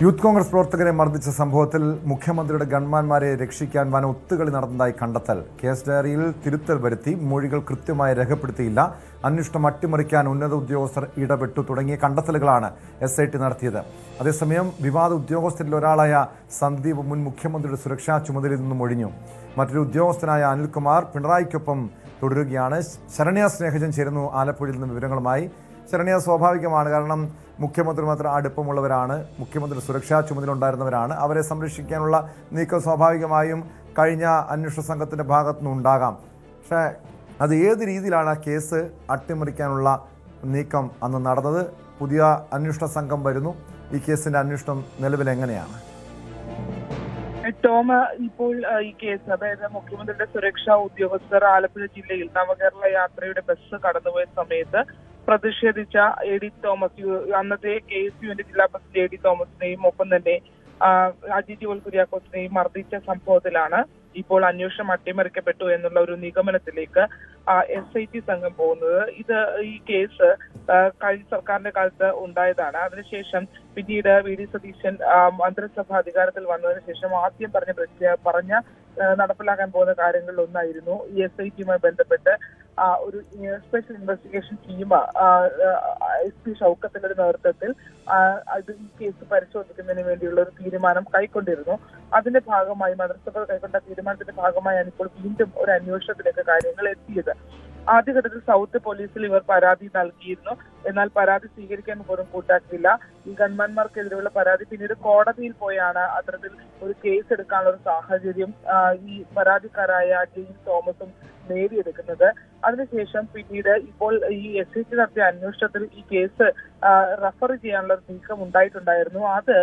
Youth Congress പ്രവർത്തകരെ മർദ്ദിച്ച സംഭവത്തിൽ മുഖ്യമന്ത്രിയുടെ ഗൺമാന്മാരെ രക്ഷിക്കാൻ വൻ ഒത്തുകളി നടന്നതായി കണ്ടെത്തൽ. കേസ് ഡയറിയിൽ തിരുത്തൽ വരുത്തി, മൊഴികൾ കൃത്യമായി രേഖപ്പെടുത്തിയില്ല, അന്വേഷണം അട്ടിമറിക്കാൻ ഉന്നത ഉദ്യോഗസ്ഥർ ഇടപെട്ടു തുടങ്ങിയ കണ്ടെത്തലുകളാണ് SIT നടത്തിയത്. അതേസമയം വിവാദ ഉദ്യോഗസ്ഥരിൽ ഒരാളായ സന്ദീപ് മുൻ മുഖ്യമന്ത്രിയുടെ സുരക്ഷാ ചുമതലയിൽ നിന്നും ഒഴിഞ്ഞു. മറ്റൊരു ഉദ്യോഗസ്ഥനായ അനിൽകുമാർ പിണറായിക്കൊപ്പം തുടരുകയാണ്. ശരണ്യ സ്നേഹജൻ ചേരുന്നു ആലപ്പുഴയിൽ നിന്നും വിവരങ്ങളുമായി. ശരണ്യ, സ്വാഭാവികമാണ്, കാരണം മുഖ്യമന്ത്രി മാത്രം അടുപ്പമുള്ളവരാണ്, മുഖ്യമന്ത്രി സുരക്ഷാ ചുമതല ഉണ്ടായിരുന്നവരാണ്. അവരെ സംരക്ഷിക്കാനുള്ള നീക്കം സ്വാഭാവികമായും കഴിഞ്ഞ അന്വേഷണ സംഘത്തിൻ്റെ ഭാഗത്തുനിന്നുണ്ടാകാം. പക്ഷേ അത് ഏത് രീതിയിലാണ് ആ കേസ് അട്ടിമറിക്കാനുള്ള നീക്കം അന്ന് നടന്നത്? പുതിയ അന്വേഷണ സംഘം വരുന്നു. ഈ കേസിൻ്റെ അന്വേഷണം നിലവിൽ എങ്ങനെയാണ്? ടോം, ഇപ്പോൾ ഈ കേസ്, അതായത് മുഖ്യമന്ത്രിയുടെ സുരക്ഷാ ഉദ്യോഗസ്ഥർ ആലപ്പുഴ ജില്ലയിൽ നവകേരള യാത്രയുടെ ബസ് കടന്നുപോയ സമയത്ത് പ്രതിഷേധിച്ച AD തോമസ്, അന്നത്തെ KSUവിന്റെ ജില്ലാ പ്രസിഡന്റ് AD തോമസിനെയും ഒപ്പം തന്നെ അജിജി കുര്യാക്കോസിനെയും മർദ്ദിച്ച സംഭവത്തിലാണ് ഇപ്പോൾ അന്വേഷണം അട്ടിമറിക്കപ്പെട്ടു എന്നുള്ള ഒരു നിഗമനത്തിലേക്ക് SIT സംഘം പോകുന്നത്. ഈ കേസ് കഴിഞ്ഞ സർക്കാരിന്റെ കാലത്ത് ഉണ്ടായതാണ്. അതിനുശേഷം പിന്നീട് VD സതീശൻ മന്ത്രിസഭ അധികാരത്തിൽ വന്നതിന് ശേഷം ആദ്യം പറഞ്ഞ നടപ്പിലാക്കാൻ പോകുന്ന കാര്യങ്ങളിലൊന്നായിരുന്നു ഈ SITയുമായി ബന്ധപ്പെട്ട് ഒരു സ്പെഷ്യൽ ഇൻവെസ്റ്റിഗേഷൻ ടീം SP ഷൗക്കത്തിന്റെ നേതൃത്വത്തിൽ ഈ കേസ് പരിശോധിക്കുന്നതിന് വേണ്ടിയുള്ള ഒരു തീരുമാനം കൈക്കൊണ്ടിരുന്നു. അതിന്റെ ഭാഗമായി മന്ത്രിസഭ കൈക്കൊണ്ട തീരുമാനത്തിന്റെ ഭാഗമായാണ് ഇപ്പോൾ വീണ്ടും ഒരു അന്വേഷണത്തിലേക്ക് കാര്യങ്ങൾ എത്തിയത്. ആദ്യഘട്ടത്തിൽ സൗത്ത് പോലീസിൽ ഇവർ പരാതി നൽകിയിരുന്നു. എന്നാൽ പരാതി സ്വീകരിക്കാൻ പോലും കൂട്ടാക്കിയില്ല. ഈ ഗൺമാന്മാർക്കെതിരെയുള്ള പരാതി പിന്നീട് കോടതിയിൽ പോയാണ് അത്തരത്തിൽ ഒരു കേസ് എടുക്കാനുള്ള ഒരു സാഹചര്യം ഈ പരാതിക്കാരായ ജെയിൻ തോമസും നേടിയെടുക്കുന്നത്. അതിനുശേഷം പിന്നീട് ഇപ്പോൾ ഈ SIT നടത്തിയ അന്വേഷണത്തിൽ ഈ കേസ് റഫർ ചെയ്യാനുള്ള നീക്കം ഉണ്ടായിട്ടുണ്ടായിരുന്നു. അത്